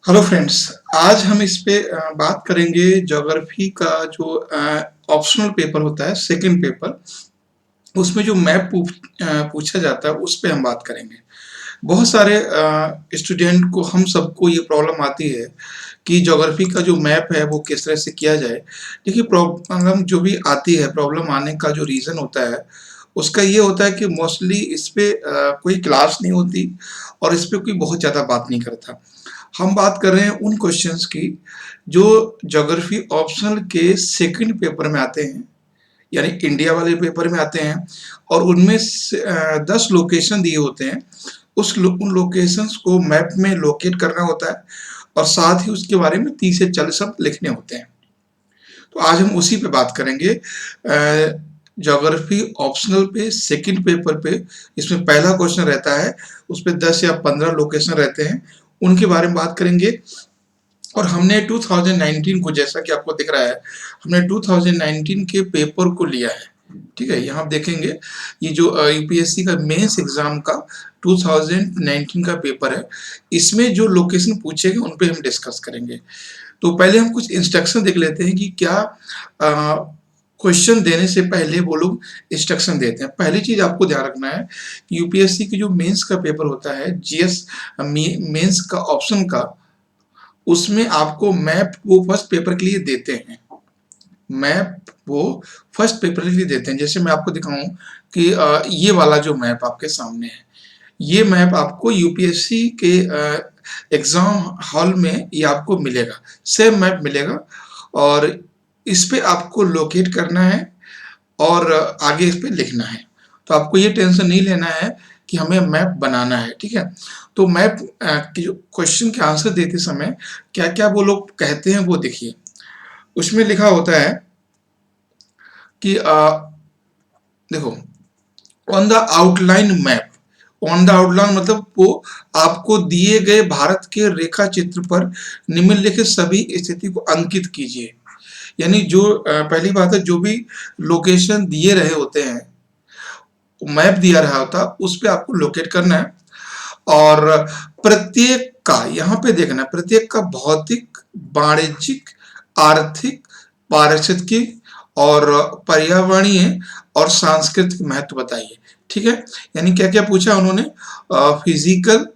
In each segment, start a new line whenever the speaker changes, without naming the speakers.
Hello friends. आज हम इस पे बात करेंगे ज्योग्राफी का जो ऑप्शनल पेपर होता है, सेकंड पेपर। उसमें जो मैप पूछा जाता है उस पे हम बात करेंगे। बहुत सारे स्टूडेंट को, हम सबको ये प्रॉब्लम आती है कि ज्योग्राफी का जो मैप है वो किस तरह से किया जाए। देखिए, प्रॉब्लम जो भी आती है, प्रॉब्लम आने का जो रीज़न होता है उसका ये होता है कि मोस्टली इस पे कोई क्लास नहीं होती और इस पे कोई बहुत ज़्यादा बात नहीं करता। हम बात कर रहे हैं उन क्वेश्चंस की जो ज्योग्राफी ऑप्शनल के सेकंड पेपर में आते हैं, यानी इंडिया वाले पेपर में आते हैं। और उनमें 10 लोकेशन दिए होते हैं। उन लोकेशंस को मैप में लोकेट करना होता है और साथ ही उसके बारे में 30 से 40 शब्द लिखने होते हैं। तो आज हम उसी पे बात करेंगे, ज्योग्राफी ऑप्शनल पे सेकंड पेपर पे। इसमें पहला क्वेश्चन रहता है, उस पे 10 या 15 लोकेशन रहते हैं, उनके बारे में बात करेंगे। और हमने 2019 को, जैसा कि आपको दिख रहा है, हमने 2019 के पेपर को लिया है। ठीक है, यहाँ आप देखेंगे ये जो यूपीएससी का मेंस एग्जाम का 2019 का पेपर है, इसमें जो लोकेशन पूछेंगे उन पे हम डिस्कस करेंगे। तो पहले हम कुछ इंस्ट्रक्शन देख लेते हैं कि क्या क्वेश्चन देने से पहले वो लोग इंस्ट्रक्शन देते हैं। पहली चीज आपको ध्यान रखना है कि यूपीएससी की जो मेंस का पेपर होता है, जीएस मेंस का ऑप्शन का, उसमें आपको मैप वो फर्स्ट पेपर के लिए देते हैं। मैप वो फर्स्ट पेपर के लिए देते हैं। जैसे मैं आपको दिखाऊं कि ये वाला जो मैप आपके सामने है, ये मैप आपको यूपीएससी के एग्जाम हॉल में ये आपको मिलेगा, सेम मैप मिलेगा। और इस पे आपको लोकेट करना है और आगे इस पे लिखना है। तो आपको ये टेंशन नहीं लेना है कि हमें मैप बनाना है। ठीक है, तो मैप के जो क्वेश्चन के आंसर देते समय क्या क्या वो लोग कहते हैं वो देखिए। उसमें लिखा होता है कि देखो, on the outline map. On the outline मतलब वो आपको दिए गए भारत के रेखा चित्र पर निम्नलिखित सभी स्थिति को अंकित कीजिए। यानी जो पहली बात है, जो भी लोकेशन दिए रहे होते हैं, मैप दिया रहा होता, उस पे आपको लोकेट करना है। और प्रत्येक का, यहाँ पे देखना है, प्रत्येक का भौतिक, वाणिज्यिक, आर्थिक, पारिस्थितिक और पर्यावरणीय और सांस्कृतिक महत्व बताइए। ठीक है, यानी क्या क्या पूछा उन्होंने, physical,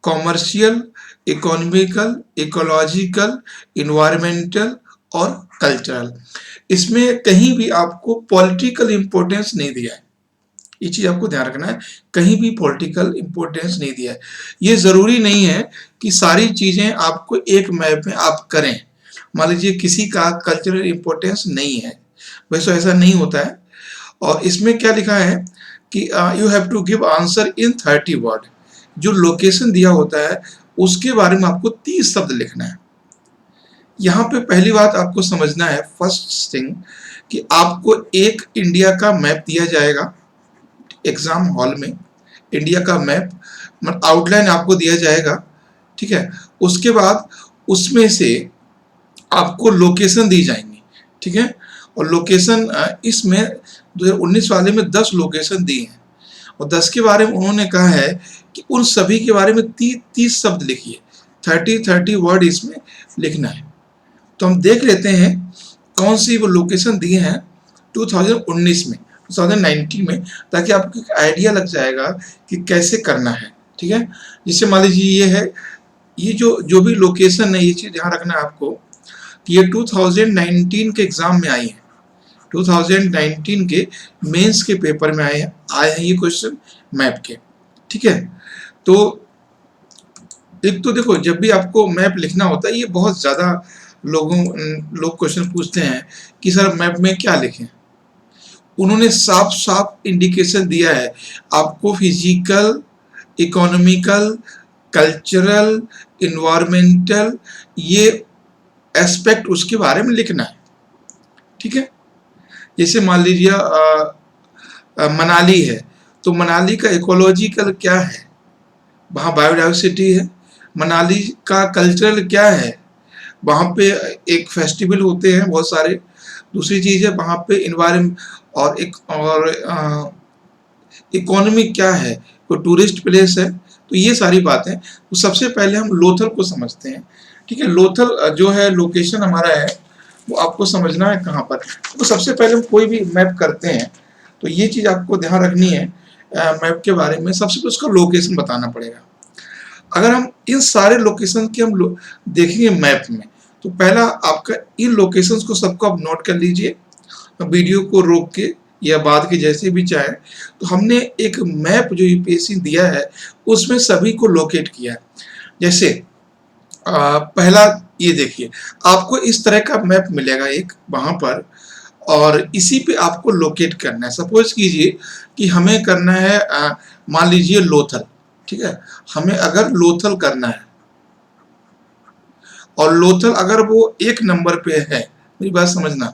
commercial, economical, ecological, environmental और कल्चरल। इसमें कहीं भी आपको पॉलिटिकल इंपॉर्टेंस नहीं दिया है, ये चीज आपको ध्यान रखना है। कहीं भी पॉलिटिकल इंपॉर्टेंस नहीं दिया है। ये जरूरी नहीं है कि सारी चीजें आपको एक मैप में आप करें। मान लीजिए किसी का कल्चरल इंपॉर्टेंस नहीं है, वैसे ऐसा नहीं होता है। और इसमें क्या लिखा है कि you have to give answer in 30 word. जो लोकेशन दिया होता है उसके बारे में आपको 30 शब्द लिखना है। यहाँ पे पहली बात आपको समझना है, फर्स्ट थिंग, कि आपको एक इंडिया का मैप दिया जाएगा एग्जाम हॉल में। इंडिया का मैप मतलब आउटलाइन आपको दिया जाएगा। ठीक है, उसके बाद उसमें से आपको लोकेशन दी जाएंगी। ठीक है, और लोकेशन इसमें 2019 वाले में 10 लोकेशन दी हैं और 10 के बारे में उन्होंने कहा है कि उन सभी के बारे में 30 शब्द लिखिए। 30 वर्ड इसमें लिखना है। तो हम देख लेते हैं कौन सी वो लोकेशन दिए हैं 2019 में, 2019 में, ताकि आपको एक आइडिया लग जाएगा कि कैसे करना है। ठीक है, जिससे मान लीजिए ये है, ये जो भी लोकेशन है, ये चीज ध्यान रखना है आपको कि ये 2019 के एग्जाम में आई है, 2019 के मेंस के पेपर में आए हैं ये क्वेश्चन मैप के। ठीक है, तो एक तो देखो, जब भी आपको मैप लिखना होता है, ये बहुत ज्यादा लोग क्वेश्चन पूछते हैं कि सर मैप में क्या लिखें। उन्होंने साफ साफ इंडिकेशन दिया है आपको, फिजिकल, इकोनॉमिकल, कल्चरल, इन्वायरमेंटल, ये एस्पेक्ट उसके बारे में लिखना है। ठीक है, जैसे मान लीजिए मनाली है, तो मनाली का इकोलॉजिकल क्या है, वहाँ बायोडाइवर्सिटी है। मनाली का कल्चरल क्या है, वहाँ पे एक फेस्टिवल होते हैं बहुत सारे। दूसरी चीज है वहाँ पे इन्वायरमेंट और इकोनॉमी क्या है, कोई टूरिस्ट प्लेस है, तो ये सारी बातें, तो सबसे पहले हम लोथल को समझते हैं। ठीक है, लोथल जो है लोकेशन हमारा है, वो आपको समझना है कहाँ पर। तो सबसे पहले हम कोई भी मैप करते हैं तो ये चीज़ आपको ध्यान रखनी है मैप के बारे में, सबसे पहले उसका लोकेशन बताना पड़ेगा। अगर हम इन सारे लोकेशन के हम देखेंगे मैप में, तो पहला आपका इन लोकेशंस को सबको आप नोट कर लीजिए, वीडियो को रोक के या बाद के जैसे भी चाहे। तो हमने एक मैप जो यूपीएससी दिया है उसमें सभी को लोकेट किया है। जैसे पहला ये देखिए, आपको इस तरह का मैप मिलेगा एक वहां पर, और इसी पे आपको लोकेट करना है। सपोज कीजिए कि हमें करना है मान लीजिए लोथल, ठीक है, हमें अगर लोथल करना है और लोथल अगर वो 1 नंबर पे है, मेरी बात समझना,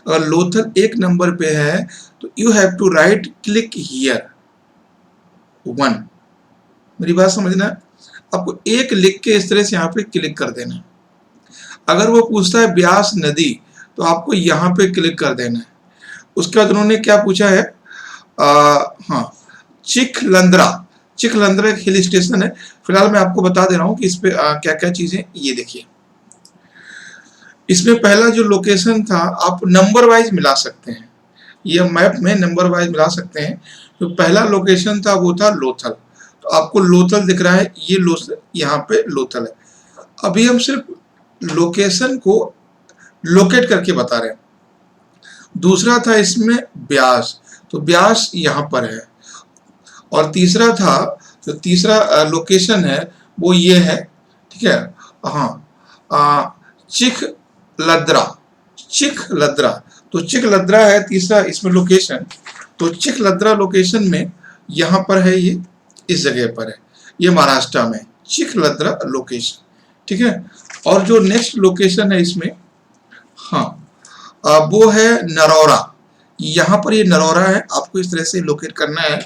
अगर लोथल 1 नंबर पे है तो you have to right click here 1, मेरी बात समझना, आपको एक लिख के इस तरह से यहाँ पे क्लिक कर देना। अगर वो पूछता है ब्यास नदी तो आपको यहाँ पे क्लिक कर देना है। उसके बाद उन्होंने क्या पूछा है, हाँ, चिखलंदरा, चिखलंदरा एक हिल स्टेशन है। फिलहाल मैं आपको बता दे रहा हूँ कि इस पे क्या क्या चीजें, ये देखिए इसमें पहला जो लोकेशन था आप नंबर वाइज मिला सकते हैं, ये मैप में नंबर वाइज मिला सकते हैं। जो पहला लोकेशन था वो था लोथल, तो आपको लोथल दिख रहा है, ये यहाँ पे लोथल है। अभी हम सिर्फ लोकेशन को लोकेट करके बता रहे हैं। दूसरा था इसमें ब्यास, तो ब्यास यहाँ पर है। और तीसरा था, जो तीसरा लोकेशन है वो ये है, ठीक है, हाँ, चिखलदरा, चिखलदरा, तो चिखलदरा है तीसरा इसमें लोकेशन। तो चिखलदरा लोकेशन में यहाँ पर है, ये इस जगह पर है, ये महाराष्ट्र में चिखलदरा लोकेशन, ठीक है। और जो नेक्स्ट लोकेशन है इसमें, हाँ, वो है नरौरा, यहाँ पर ये नरौरा है, आपको इस तरह से लोकेट करना है।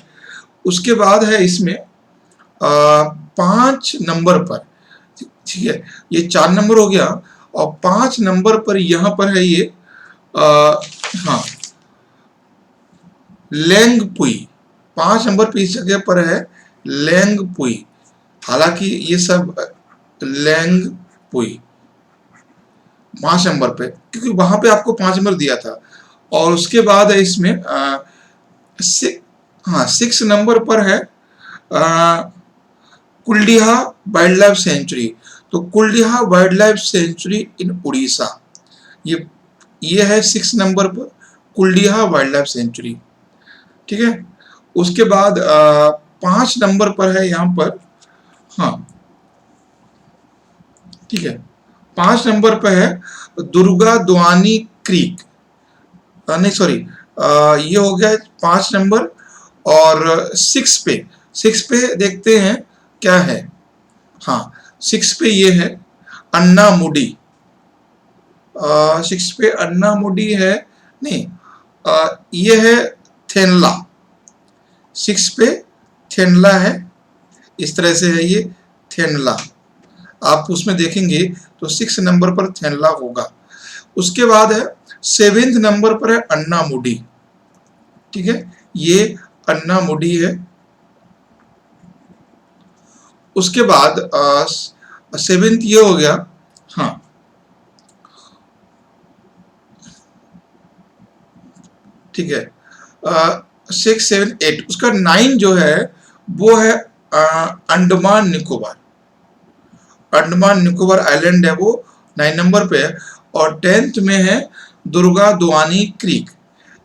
उसके बाद है इसमें 5 नंबर पर, ठीक है, ये 4 नंबर हो गया, और 5 नंबर पर यहाँ पर है ये हाँ, लेंगपुई, 5 नंबर पे इस जगह पर है लेंगपुई। हालांकि ये सब लेंगपुई 5 नंबर पे, क्योंकि वहां पे आपको 5 नंबर दिया था। और उसके बाद है इसमें 6 नंबर पर है कुलडीहा वाइल्ड लाइफ सेंचुरी। तो कुलडीहा वाइल्ड लाइफ सेंचुरी इन उड़ीसा, ये है 6 नंबर पर कुलडीहा वाइल्ड लाइफ सेंचुरी, ठीक है। उसके बाद 5 नंबर पर है यहाँ पर, हाँ, ठीक है, 5 नंबर पर है दुर्गा द्वानी क्रीक, नहीं सॉरी, ये हो गया 5 नंबर। और 6 पे देखते हैं क्या है, हाँ, 6 पे ये है अन्ना मुडी, 6 पे अन्ना मुडी है, नहीं, ये है थेनला, 6 पे थेनला है, इस तरह से है ये थेनला, आप उसमें देखेंगे तो 6 नंबर पर थेनला होगा। उसके बाद है 7th नंबर पर है अन्ना मुडी, ठीक है, ये अन्ना मुडी है। उसके बाद 7th ये हो गया, हाँ, ठीक है, 6 7 8, उसका 9 जो है वो है अंडमान निकोबार, अंडमान निकोबार आइलैंड है वो 9 नंबर पे है। और 10th में है दुर्गा द्वानी क्रीक,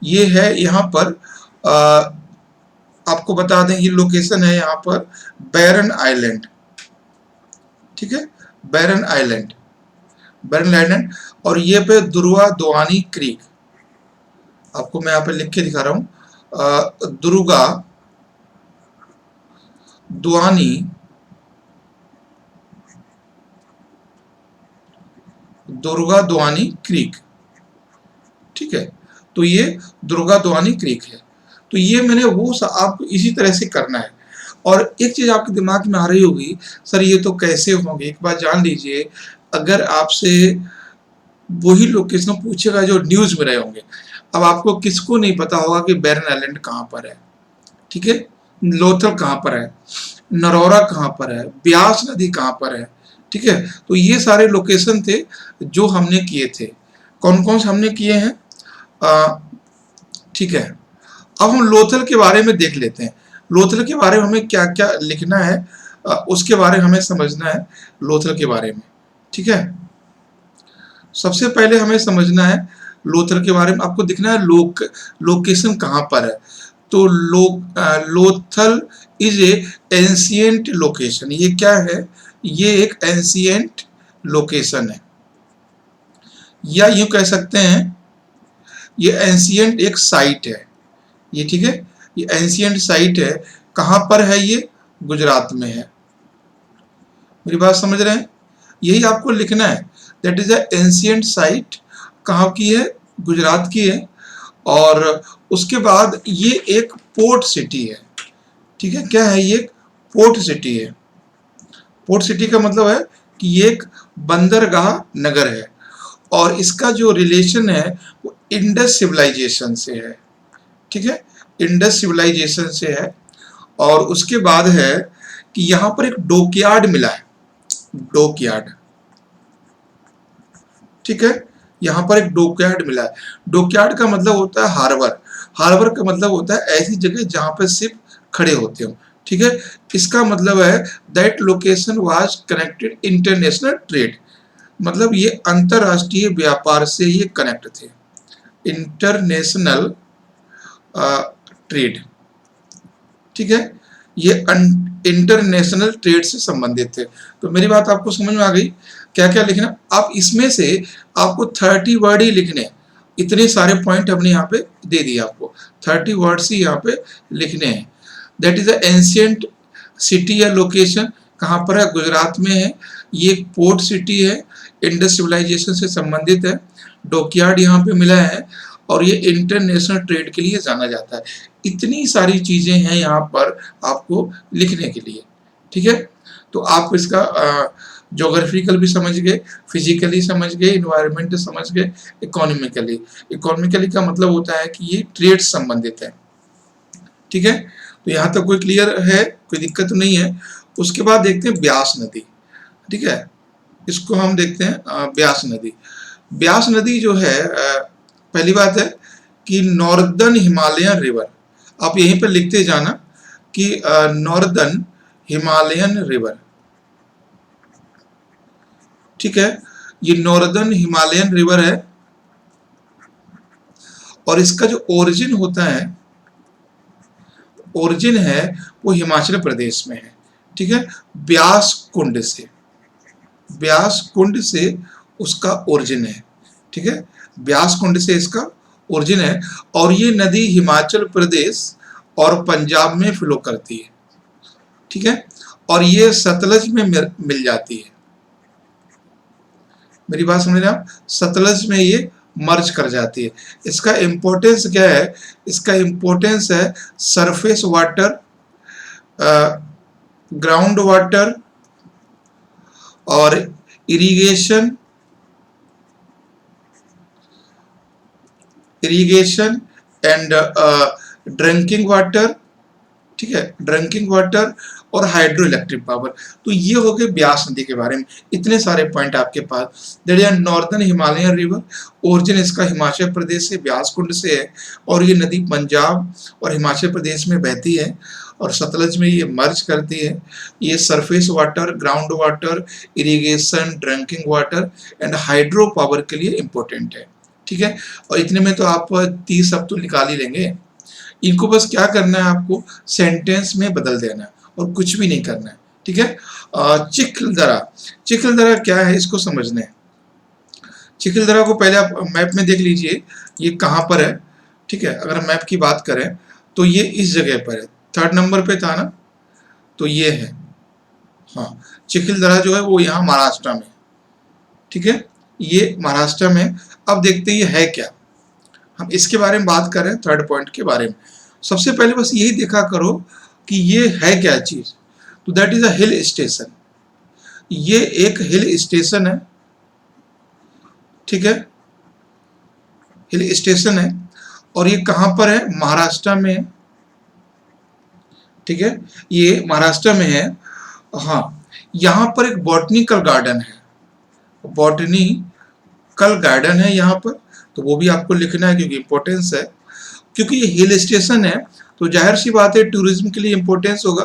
ये है यहाँ पर आपको बता दें ये लोकेशन है यहाँ पर बैरन आइलैंड, ठीक है, बैरन आइलैंड, बैरन आइलैंड। और ये पे दुर्गा द्वानी क्रीक, आपको मैं यहाँ पे लिख के दिखा रहा हूँ, दुर्गा द्वानी क्रीक, ठीक है, तो ये दुर्गा द्वानी क्रीक है। तो ये मैंने वो आपको इसी तरह से करना है। और एक चीज आपके दिमाग में आ रही होगी, सर ये तो कैसे होंगे, एक बात जान लीजिए, अगर आपसे वही लोकेशन पूछेगा जो न्यूज में रहे होंगे, अब आपको किसको नहीं पता होगा कि बैरन आइलैंड कहाँ पर है, ठीक है, लोथल कहाँ पर है, नरौरा कहाँ पर है, ब्यास नदी कहाँ पर है। ठीक है, तो ये सारे लोकेशन थे जो हमने किए थे। कौन कौन से हमने किए हैं? ठीक है, अब हम लोथल के बारे में देख लेते हैं। लोथल के बारे में हमें क्या क्या लिखना है, उसके बारे में हमें समझना है लोथल के बारे में। ठीक है, सबसे पहले हमें समझना है लोथल के बारे में। आपको दिखना है लोकेशन कहाँ पर है। तो Lothal is a ancient location. ये क्या है? ये एक एंशियंट लोकेशन है, या यूं कह सकते हैं ये एंशियंट एक साइट है ये। ठीक है, ये एंशियंट साइट है। कहाँ पर है ये? गुजरात में है। मेरी बात समझ रहे हैं? यही आपको लिखना है, that is a ancient site. कहाँ की है? गुजरात की है। और उसके बाद ये एक पोर्ट सिटी है। ठीक है, क्या है? ये एक पोर्ट सिटी है। पोर्ट सिटी का मतलब है कि ये एक बंदरगाह नगर है, और इसका जो रिलेशन है वो इंडस सिविलाइजेशन से है। ठीक है, इंडस सिविलाइजेशन से है। और उसके बाद है कि यहाँ पर एक डॉकयार्ड मिला है, डॉकयार्ड। ठीक है, यहाँ पर एक डॉकयार्ड मिला है। डॉकयार्ड का मतलब होता है हार्बर। हार्बर का मतलब होता है ऐसी जगह जहाँ पर शिप खड़े होते हो। ठीक है, इसका मतलब है that location was connected international trade. मतलब ये अंतरराष्ट्रीय व्यापार से ये कनेक्ट थे, इंटरनेशनल ट्रेड। ठीक है, ये इंटरनेशनल ट्रेड से संबंधित थे। तो मेरी बात आपको समझ में आ गई? क्या क्या लिखना आप इसमें से? आपको 30 वर्ड ही लिखने। इतने सारे पॉइंट हमने यहाँ पे दे दिए आपको, 30 वर्ड्स ही यहाँ पे लिखने हैं। That is a ancient city या लोकेशन। कहाँ पर है? गुजरात में है। ये एक पोर्ट सिटी है, इंडस सिविलाइजेशन से संबंधित है। डॉकयार्ड यहाँ पे मिला है, और ये इंटरनेशनल ट्रेड के लिए जाना जाता है। इतनी सारी चीजें हैं यहाँ पर आपको लिखने के लिए। ठीक है, तो आप इसका ज्योग्राफिकल भी समझ गए, फिजिकली समझ गए, इन्वायरमेंट समझ गए, इकोनॉमिकली। इकोनॉमिकली का मतलब होता है कि ये ट्रेड संबंधित है। ठीक है, तो यहाँ तक कोई क्लियर है? कोई दिक्कत तो नहीं है? उसके बाद देखते हैं ब्यास नदी। ठीक है, इसको हम देखते हैं ब्यास नदी। ब्यास नदी जो है, पहली बात है कि नॉर्दर्न हिमालयन रिवर। आप यहीं पर लिखते जाना कि नॉर्दर्न हिमालयन रिवर। ठीक है, ये नॉर्दर्न हिमालयन रिवर है, और इसका जो ओरिजिन होता है, ओरिजिन है वो हिमाचल प्रदेश में है। ठीक है, ब्यास कुंड से, ब्यास कुंड से उसका ओरिजिन है। ठीक है, ब्यास कुंड से इसका ओरिजिन है, और ये नदी हिमाचल प्रदेश और पंजाब में फ्लो करती है। ठीक है, और ये सतलज में मिल जाती है। मेरी बात समझ रहे हैं आप? सतलज में ये मर्ज कर जाती है। इसका इम्पोर्टेंस क्या है? इसका इम्पोर्टेंस है सरफेस वाटर, ग्राउंड वाटर, और irrigation, irrigation and drinking water. ठीक है, ड्रिंकिंग वाटर और हाइड्रो इलेक्ट्रिक पावर। तो ये हो गए ब्यास नदी के बारे में। इतने सारे पॉइंट आपके पास। That is northern Himalayan river, origin इसका हिमाचल प्रदेश से ब्यास कुंड से है, और ये नदी पंजाब और हिमाचल प्रदेश में बहती है, और सतलज में ये मर्ज करती है। ये surface water, ground water, irrigation, drinking water and hydro power के लिए इंपॉर्टेंट है। ठीक है, और इतने में तो आप 30 शब्द तो निकाल ही लेंगे। इनको बस क्या करना है, आपको सेंटेंस में बदल देना है, और कुछ भी नहीं करना है। ठीक है, चिखलदरा। चिखलदरा क्या है, इसको समझना है। चिखलदरा को पहले आप मैप में देख लीजिए, ये कहाँ पर है। ठीक है, अगर मैप की बात करें तो ये इस जगह पर है, 3rd नंबर पे था ना, तो ये है। हाँ, चिखलदरा जो है वो यहाँ महाराष्ट्र में। ठीक है, ये महाराष्ट्र में। अब देखते हैं ये है क्या। हम इसके बारे में बात करें, 3rd पॉइंट के बारे में। सबसे पहले बस यही देखा करो कि ये है क्या चीज। तो that is a hill station. ये एक हिल स्टेशन है। ठीक है, हिल स्टेशन है, और ये कहां पर है? महाराष्ट्र में। ठीक है, ये महाराष्ट्र में है। हाँ, यहाँ पर एक बॉटनिकल गार्डन है, बॉटनिकल गार्डन है यहाँ पर, तो वो भी आपको लिखना है क्योंकि इम्पोर्टेंस है, क्योंकि ये हिल स्टेशन है तो जाहिर सी बात है टूरिज्म के लिए इम्पोर्टेंस होगा।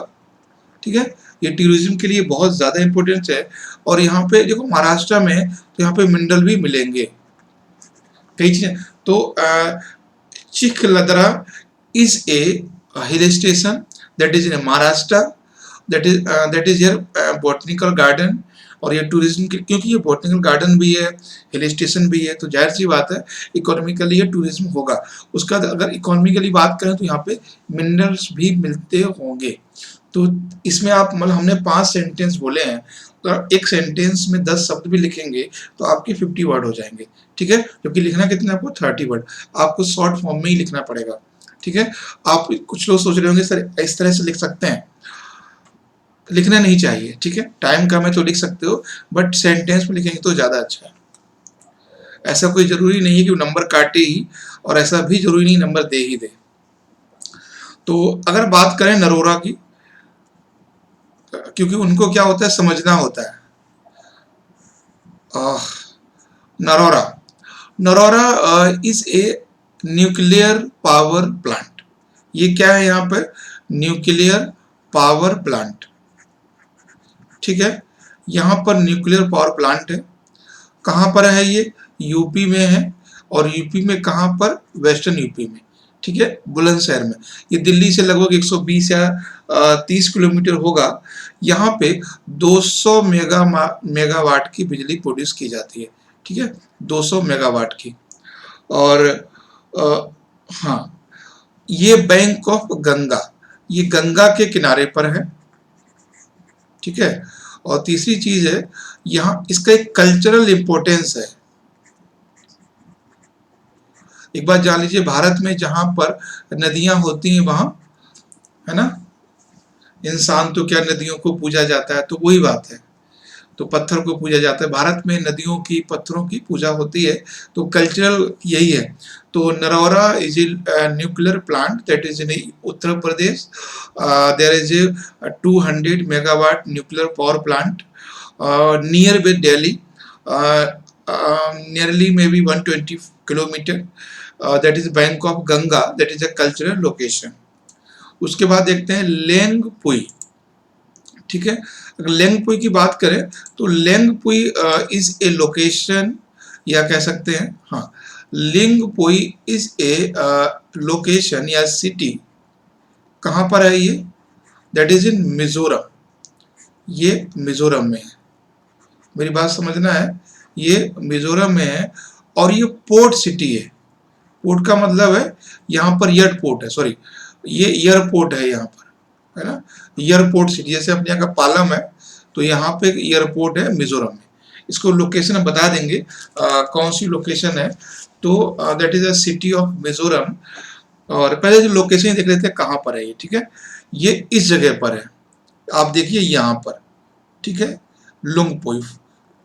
ठीक है, ये टूरिज्म के लिए बहुत ज़्यादा इम्पोर्टेंस है। और यहाँ पे देखो महाराष्ट्र में तो यहाँ पे मिनरल भी मिलेंगे कई चीज़ें। तो Chikhaldara is a hill station that is in Maharashtra, that is your botanical garden. और ये टूरिज्म के, क्योंकि ये बॉटनिकल गार्डन भी है, हिल स्टेशन भी है, तो जाहिर सी बात है इकोनॉमिकली ये टूरिज्म होगा। उसका अगर इकोनॉमिकली बात करें तो यहाँ पे मिनरल्स भी मिलते होंगे। तो इसमें आप मतलब हमने 5 सेंटेंस बोले हैं, तो एक सेंटेंस में 10 शब्द भी लिखेंगे तो आपके 50 वर्ड हो जाएंगे। ठीक है, जबकि लिखना कितना आपको 30 वर्ड, आपको शॉर्ट फॉर्म में ही लिखना पड़ेगा। ठीक है, आप कुछ लोग सोच रहे होंगे सर इस तरह से लिख सकते हैं, लिखना नहीं चाहिए। ठीक है, टाइम कम है तो लिख सकते हो, बट सेंटेंस में लिखेंगे तो ज़्यादा अच्छा है। ऐसा कोई ज़रूरी नहीं है कि वो नंबर काटे ही, और ऐसा भी ज़रूरी नहीं नंबर दे ही दे। तो अगर बात करें नरोरा की, क्योंकि उनको क्या होता है समझना होता है। Narora, Narora is a nuclear power plant. ये क्या है यहाँ पर, न्यूक्लियर पावर प्लांट। ठीक है, यहाँ पर न्यूक्लियर पावर प्लांट है। कहाँ पर है ये, यूपी में है। और यूपी में कहाँ पर, वेस्टर्न यूपी में। ठीक है, बुलंदशहर में। ये दिल्ली से लगभग 120 या 30 किलोमीटर होगा। यहाँ पे 200 मेगावाट की बिजली प्रोड्यूस की जाती है। ठीक है, 200 मेगावाट की। और हाँ, ये बैंक ऑफ गंगा, ये गंगा के किनारे पर है। ठीक है, और तीसरी चीज है यहाँ इसका एक कल्चरल इंपॉर्टेंस है। एक बात जान लीजिए, भारत में जहां पर नदियां होती हैं वहां, है ना, इंसान तो क्या नदियों को पूजा जाता है, तो वही बात है, तो पत्थर को पूजा जाता है। भारत में नदियों की पत्थरों की पूजा होती है, तो कल्चरल यही है। तो Narora is a nuclear plant that is in Uttar Pradesh. There is a 200 megawatt nuclear power plant near with Delhi, nearly maybe 120 kilometer, that is bank of Ganga, that is a cultural location। उसके बाद देखते हैं लेंगपुई। ठीक है, अगर लेंगपुई की बात करें तो लेंगपुई इज ए लोकेशन, या कह सकते हैं हाँ, लेंगपुई इज ए लोकेशन या सिटी। कहाँ पर है ये, दैट इज इन मिजोरम। ये मिजोरम में है, मेरी बात समझना है, ये मिजोरम में है। और ये पोर्ट सिटी है। पोर्ट का मतलब है यहाँ पर एयरपोर्ट है, सॉरी ये एयरपोर्ट है यहाँ पर, है ना, एयरपोर्ट सिटी। जैसे अपने यहाँ का पालम है, तो यहाँ पे एक एयरपोर्ट है मिजोरम में। इसको लोकेशन हम बता देंगे कौन सी लोकेशन है। तो that is a city of Mizoram. और पहले जो लोकेशन देख लेते हैं कहाँ पर है ये। ठीक है, ये इस जगह पर है, आप देखिए यहाँ पर। ठीक है, लुंगपोई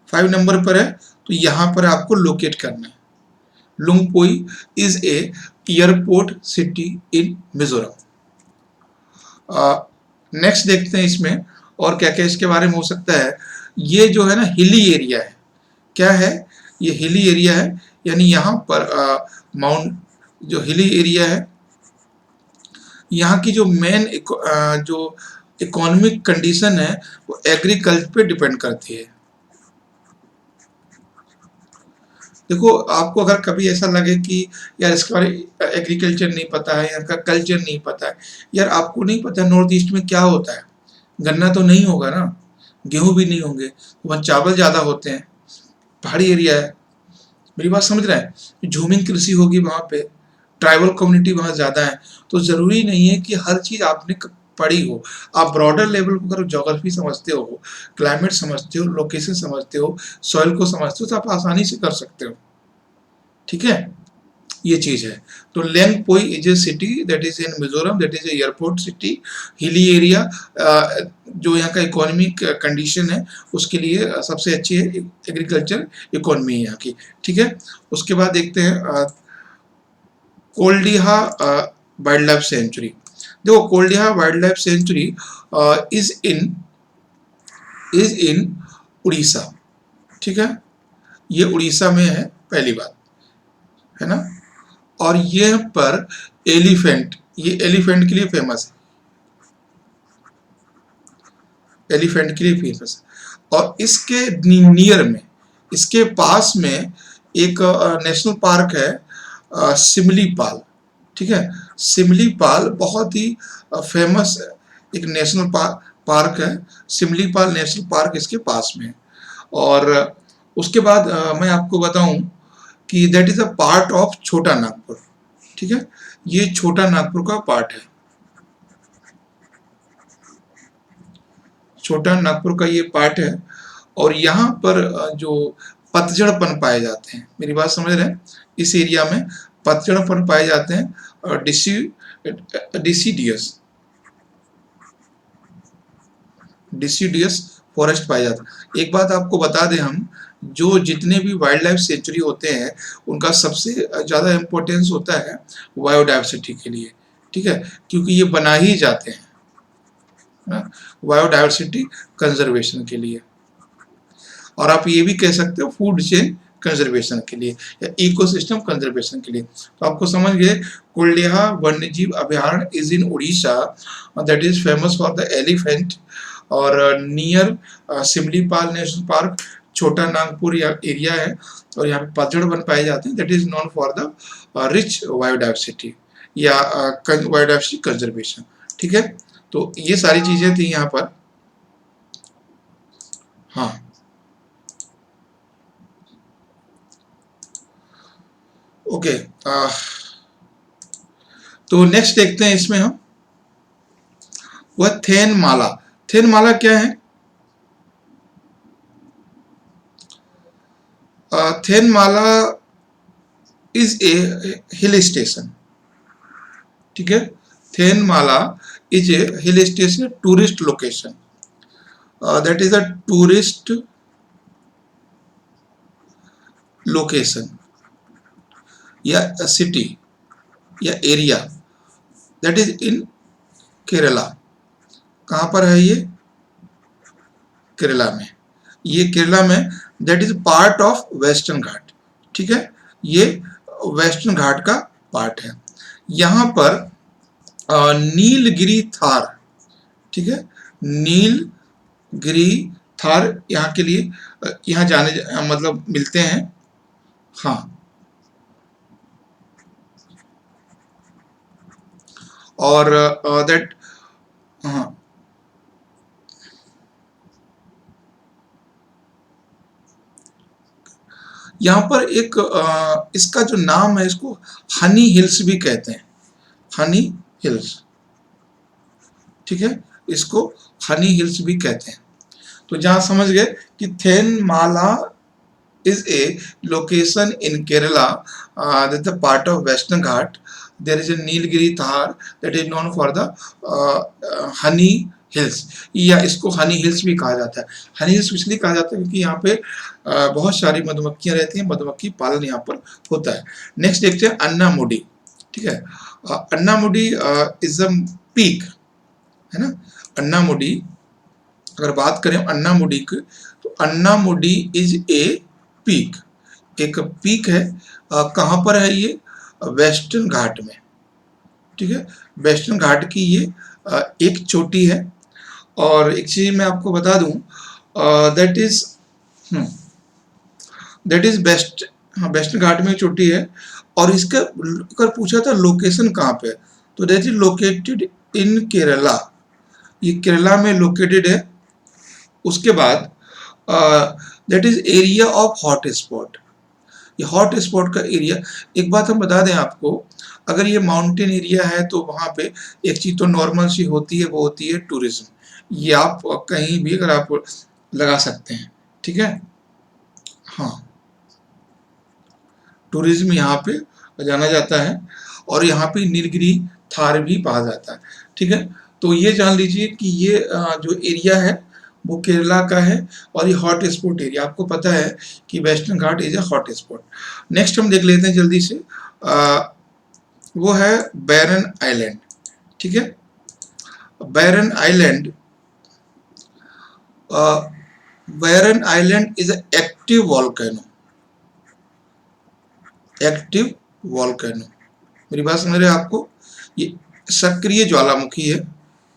5 नंबर पर है, तो यहाँ पर आपको लोकेट करना है। Lengpui is a airport city in Mizoram. Next देखते हैं इसमें और क्या क्या इसके बारे में हो सकता है। ये जो है ना हिली एरिया है, क्या है ये हिली एरिया है, यानी यहाँ पर माउंट जो हिली एरिया है, यहाँ की जो मेन जो इकोनॉमिक कंडीशन है वो एग्रीकल्चर पे डिपेंड करती है। देखो, आपको अगर कभी ऐसा लगे कि यार इसके बारे एग्रीकल्चर नहीं पता है, यहाँ का कल्चर नहीं पता है, यार आपको नहीं पता नॉर्थ ईस्ट में क्या होता है। गन्ना तो नहीं होगा ना, गेहूं भी नहीं होंगे, वहाँ चावल ज़्यादा होते हैं, पहाड़ी एरिया है, मेरी बात समझ रहे हैं। झूमिंग कृषि होगी वहाँ पे, ट्राइबल कम्युनिटी वहाँ ज़्यादा है। तो ज़रूरी नहीं है कि हर चीज़ आपने पढ़ी हो। आप ब्रॉडर लेवल पर अगर ज्योग्राफी समझते हो, क्लाइमेट समझते हो, लोकेशन समझते हो, सॉइल को समझते हो, तो आप आसानी से कर सकते हो। ठीक है, ये चीज है। तो Lengpui is a city that is in Mizoram, that is airport city, hilly area, जो यहाँ का इकोनॉमिक कंडीशन है उसके लिए सबसे अच्छी है, एग्रीकल्चर इकोनॉमी है यहाँ की। ठीक है, उसके बाद देखते हैं कोल्डिहा वाइल्ड लाइफ सेंचुरी। देखो Koldiha wild life sanctuary is in Orissa, ठीक है, ये उड़ीसा में है, पहली बात है ना। और ये पर एलिफेंट, ये एलिफेंट के लिए फेमस है, एलिफेंट के लिए फेमस है। और इसके नियर में, इसके पास में एक नेशनल पार्क है सिमलीपाल, ठीक है। सिमलीपाल बहुत ही फेमस एक नेशनल पार्क है, सिमलीपाल नेशनल पार्क इसके पास में है। और उसके बाद मैं आपको बताऊं कि that is a part of छोटा नागपुर, ठीक है, ये छोटा नागपुर का पार्ट है, छोटा नागपुर का ये पार्ट है। और यहाँ पर जो पतझड़पन पाए जाते हैं, मेरी बात समझ रहे हैं, इस एरिया में पतझड़पन पाए जाते हैं, डिसीडियस डिसीडियस फॉरेस्ट पाए जाते हैं। एक बात आपको बता दें हम, जो जितने भी वाइल्ड लाइफ सेंचुरी होते हैं उनका सबसे ज़्यादा इम्पोर्टेंस होता है बायोडाइवर्सिटी के लिए, ठीक है, क्योंकि ये बना ही जाते हैं बायोडाइवर्सिटी कंजर्वेशन के लिए, और आप ये भी कह सकते हो फूड चेन कंजर्वेशन के लिए या इकोसिस्टम कंजर्वेशन के लिए। तो आपको समझ गए, कोल्डिहा वन्यजीव अभयारण्य is in Orissa, that is famous for the elephant, और नियर सिमलीपाल नेशनल पार्क, छोटा नागपुर एरिया है, और यहाँ पे पतझड़ वन पाए जाते हैं, that is known for the rich biodiversity या बायोडाइवर्सिटी कंजर्वेशन, ठीक है। तो ये सारी चीजें थी यहाँ पर। हाँ, ओके, तो नेक्स्ट देखते हैं इसमें हम, वह थेनमाला। थेनमाला क्या है? Thenmala is a hill station, ठीक है, Thenmala is a hill station, tourist location, that is a tourist location या सिटी या area, that is in Kerala. कहाँ पर है ये? केरला में, ये केरला में, that is part of western Ghat, ठीक है, ये वेस्टर्न घाट का पार्ट है। यहाँ पर नीलगिरी थार, ठीक है, नीलगिरी थार यहाँ के लिए यहाँ जाने मतलब मिलते हैं। हाँ, और दैट, हाँ, यहाँ पर एक इसका जो नाम है, इसको हनी हिल्स भी कहते हैं, हनी हिल्स, ठीक है, इसको हनी हिल्स भी कहते हैं। तो जहाँ समझ गए कि Thenmala is a location in Kerala, that the part of Western Ghat. There is a Nilgiri Thar that is known for the honey hills, या इसको हनी हिल्स भी कहा जाता है। हनी हिल्स इसलिए कहा जाता है क्योंकि यहाँ पे बहुत सारी मधुमक्खियाँ रहती हैं, मधुमक्खी पालन यहाँ पर होता है। नेक्स्ट देखते हैं अन्नामुडी, ठीक है, अन्नामुडी इज अ पीक, है ना। अन्नामुडी, अगर बात करें अन्नामुडी की, तो अन्नामुडी इज ए पीक, एक पीक है। कहाँ पर है ये? वेस्टर्न घाट में, ठीक है, वेस्टर्न घाट की ये एक चोटी है। और एक चीज मैं आपको बता दूं, दैट इज बेस्ट, हाँ, वेस्टर्न घाट में चोटी है। और इसका अगर पूछा था लोकेशन कहाँ पे, तो that is located in Kerala, ये केरला में लोकेटेड है। उसके बाद that is area of hot spot, ये हॉट स्पॉट का एरिया। एक बात हम बता दें आपको, अगर ये माउंटेन एरिया है तो वहाँ पे एक चीज तो नॉर्मल सी होती है, वो होती है टूरिज्म। ये आप कहीं भी अगर आप लगा सकते हैं, ठीक है, हाँ, टूरिज्म यहाँ पे जाना जाता है। और यहाँ पे नीलगिरी थार भी पाया जाता है, ठीक है। तो ये जान लीजिए कि ये जो एरिया है वो केरला का है, और ये हॉट स्पॉट एरिया, आपको पता है कि western Ghat is a hot spot. Next हम देख लेते हैं जल्दी से, वो है बैरन आइलैंड, ठीक है। Barren Island, Barren Island is active volcano, active volcano. मेरी बात समझ रहे हैं आपको? ये सक्रिय ज्वालामुखी है।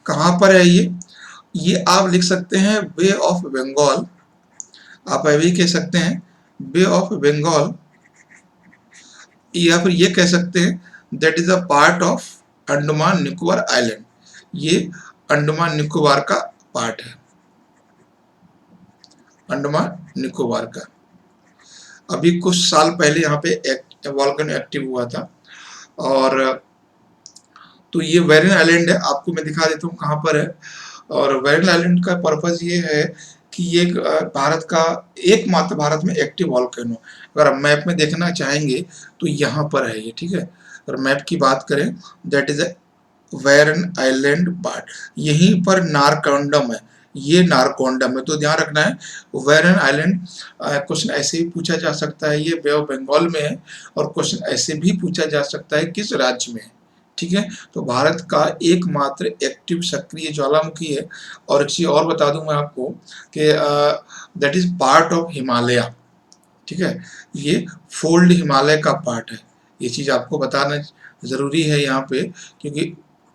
कहाँ पर है ये आप लिख सकते हैं बे ऑफ बंगाल, आप अभी कह सकते हैं बे ऑफ बंगाल, या फिर ये कह सकते हैं that is a part of Andaman Nicobar island, ये अंडमान निकोबार का पार्ट है, अंडमान निकोबार का। अभी कुछ साल पहले यहाँ पे वॉल्केनो एक्टिव हुआ था। और तो ये वेरिन आइलैंड है, आपको मैं दिखा देता हूँ कहाँ पर है। और वेरिन आइलैंड का पर्पस ये है कि ये भारत का एकमात्र भारत में एक्टिव वॉल्केनो, अगर आप मैप में देखना चाहेंगे तो यहाँ पर है ये, ठीक है। अगर मैप की बात करें, दैट इज वेरिन आइलैंड पार्ट, यहीं पर नारकोंडम है, ये नारकोंडम है, तो ध्यान रखना है वेरिन आइलैंड। क्वेश्चन ऐसे ही पूछा जा सकता है, ये बे ऑफ बंगाल में है, और क्वेश्चन ऐसे भी पूछा जा सकता है किस राज्य में है, ठीक है। तो भारत का एकमात्र एक्टिव सक्रिय ज्वालामुखी है। और एक चीज और बता दूं मैं आपको कि that is part of Himalaya, ठीक है, ये फोल्ड हिमालय का पार्ट है। ये चीज आपको बताना जरूरी है यहाँ पे, क्योंकि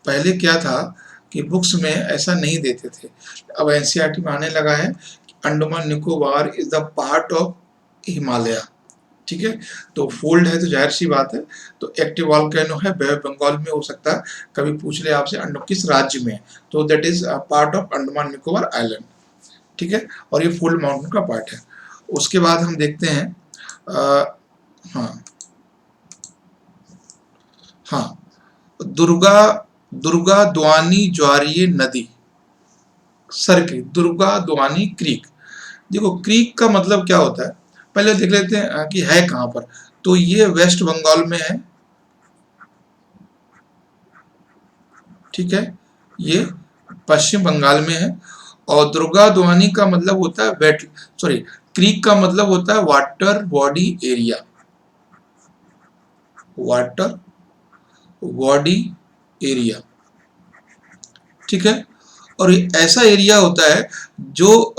पहले क्या था कि बुक्स में ऐसा नहीं देते थे, अब एनसीईआरटी में आने लगा है Andaman Nicobar is the part of Himalaya, ठीक है। तो फोल्ड है तो जाहिर सी बात है, तो एक्टिव वॉल्केनो है, बे ऑफ बंगाल में हो सकता है, कभी पूछ ले आपसे किस राज्य में है, तो that is part of Andaman Nicobar island, ठीक है। और ये फोल्ड माउंटेन का पार्ट है। उसके बाद हम देखते हैं हाँ हाँ, दुर्गा दुर्गा द्वानी ज्वारीय नदी, सर्किल दुर्गा द्वानी क्रीक। देखो क्रीक का मतलब क्या होता है, पहले देख लेते हैं कि है कहां पर। तो ये वेस्ट बंगाल में है, ठीक है, ये पश्चिम बंगाल में है। और दुर्गा द्वानी का मतलब होता है वेट, सॉरी, क्रीक का मतलब होता है water body area, water body area, ठीक है। और ये ऐसा एरिया होता है जो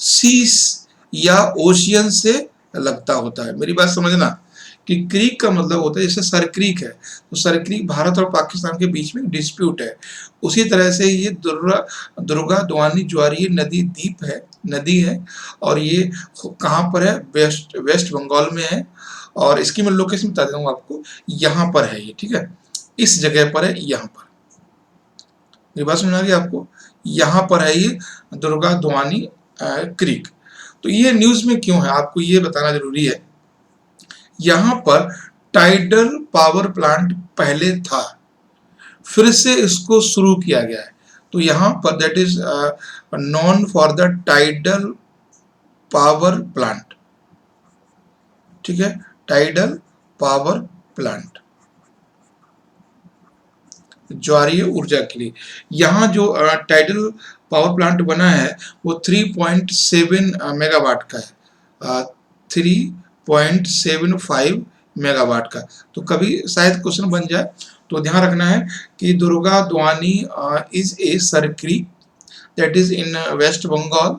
सीस या ओशियन से लगता होता है। मेरी बात समझना कि क्रीक का मतलब होता है, जैसे सर क्रीक है, तो सर क्रीक भारत और पाकिस्तान के बीच में डिस्प्यूट है, उसी तरह से ये दुर्गा द्वानी ज्वारीय नदी द्वीप है, नदी है। और ये कहाँ पर है, वेस्ट वेस्ट बंगाल में है। और इसकी मैं लोकेशन बता देता हूँ आपको, यहाँ पर है ये, ठीक है, इस जगह पर है, यहाँ पर। मेरी बात समझ आ गई आपको? यहाँ पर है ये दुर्गा द्वानी क्रीक। तो ये न्यूज में क्यों है, आपको ये बताना जरूरी है। यहाँ पर टाइडल पावर प्लांट पहले था, फिर से इसको शुरू किया गया है। तो यहाँ पर that is non for the tidal power plant, ठीक है, टाइडल पावर प्लांट, ज्वारीय ऊर्जा के लिए। यहाँ जो टाइडल पावर प्लांट बना है वो 3.7 मेगावाट का है, 3.75 मेगावाट का। तो कभी शायद क्वेश्चन बन जाए, तो ध्यान रखना है कि Durga Duani is a sir creek that is in West Bengal.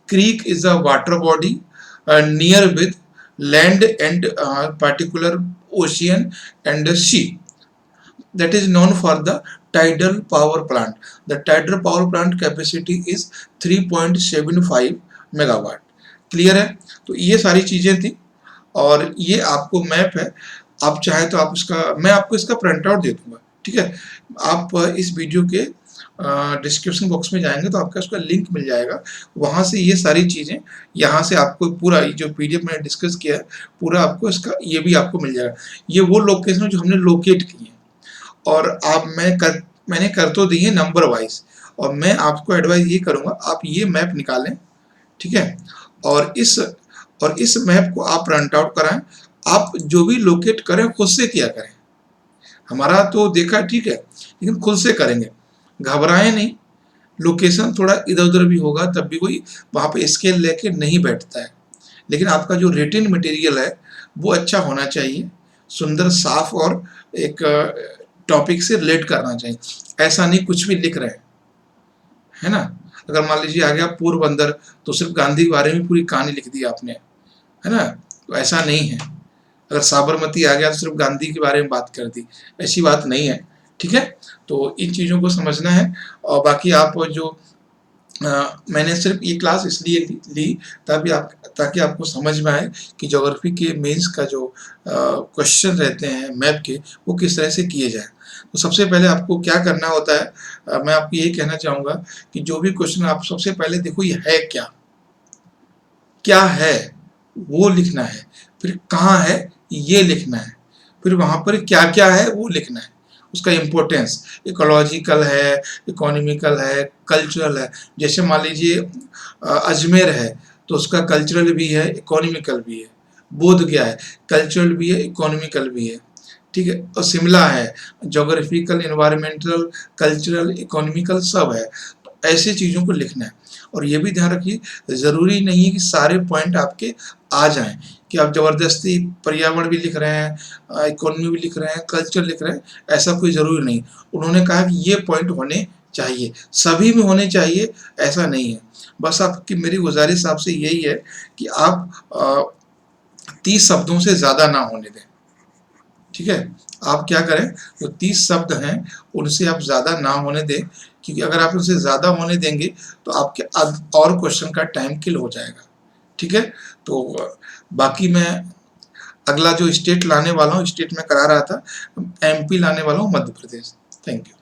Creek is a water body near with land and particular ocean and the sea that is known for the tidal power plant. The tidal power plant capacity is 3.75 megawatt. Clear है? तो ये सारी चीजें थी, और ये आपको map है, आप चाहे तो आप इसका, मैं आपको इसका प्रिंट आउट दे दूंगा, ठीक है। आप इस वीडियो के डिस्क्रिप्शन बॉक्स में जाएंगे तो आपका उसका लिंक मिल जाएगा, वहां से ये सारी चीजें, यहाँ से आपको पूरा जो पीडीएफ मैंने डिस्कस किया है पूरा आपको इसका ये भी आपको मिल जाएगा। ये वो लोकेशन जो हमने लोकेट की है, और आप मैंने कर तो दी है नंबर वाइज, और मैं आपको एडवाइस ये करूंगा आप ये मैप निकालें, ठीक है। और इस मैप को आप प्रिंट आउट कराएं, आप जो भी लोकेट करें खुद से किया करें। हमारा तो देखा ठीक है, लेकिन खुद से करेंगे, घबराएं नहीं। लोकेशन थोड़ा इधर उधर भी होगा तब भी कोई वहां पे स्केल लेके नहीं बैठता है, लेकिन आपका जो रिटन मटेरियल है वो अच्छा होना चाहिए, सुंदर साफ और एक टॉपिक से रिलेट करना चाहिए, ऐसा नहीं कुछ भी लिख रहे हैं, है ना। अगर मान लीजिए आ गया पोरबंदर, तो सिर्फ गांधी के बारे में पूरी कहानी लिख दी आपने, है ना, तो ऐसा नहीं है। अगर साबरमती आ गया तो सिर्फ गांधी के बारे में बात कर दी, ऐसी बात नहीं है, ठीक है। तो इन चीज़ों को समझना है। और बाकी आप जो मैंने सिर्फ ये क्लास इसलिए ली ताकि आपको समझ में आए कि ज्योग्राफी के मेंस का जो क्वेश्चन रहते हैं मैप के, वो किस तरह से किए जाए। तो सबसे पहले आपको क्या करना होता है, मैं आपको यही कहना चाहूँगा कि जो भी क्वेश्चन आप सबसे पहले देखो ये है क्या, क्या है वो लिखना है, फिर कहाँ है ये लिखना है, फिर वहाँ पर क्या क्या है वो लिखना है, उसका इम्पोर्टेंस इकोलॉजिकल है, इकोनॉमिकल है, कल्चरल है। जैसे मान लीजिए अजमेर है तो उसका कल्चरल भी है, इकोनॉमिकल भी है। बोध गया है, कल्चरल भी है, इकोनॉमिकल भी है, ठीक है। और शिमला है, जोग्राफिकल, इन्वायरमेंटल, कल्चरल, इकोनॉमिकल सब है। तो ऐसी चीज़ों को लिखना है। और ये भी ध्यान रखिए, ज़रूरी नहीं है कि सारे पॉइंट आपके आ जाएं, कि आप ज़बरदस्ती पर्यावरण भी लिख रहे हैं, इकोनॉमी भी लिख रहे हैं, कल्चर लिख रहे हैं, ऐसा कोई ज़रूरी नहीं। उन्होंने कहा कि ये पॉइंट होने चाहिए, सभी में होने चाहिए, ऐसा नहीं है। बस आपकी मेरी गुजारिश आपसे यही है कि आप 30 शब्दों से ज़्यादा ना होने दें, ठीक है। आप क्या करें, जो 30 शब्द हैं उनसे आप ज़्यादा ना होने दें, क्योंकि अगर आप उनसे ज़्यादा होने देंगे तो आपके और क्वेश्चन का टाइम किल हो जाएगा, ठीक है। तो बाकी मैं अगला जो स्टेट लाने वाला हूँ, स्टेट में करा रहा था, MP लाने वाला हूँ मध्य प्रदेश। Thank you.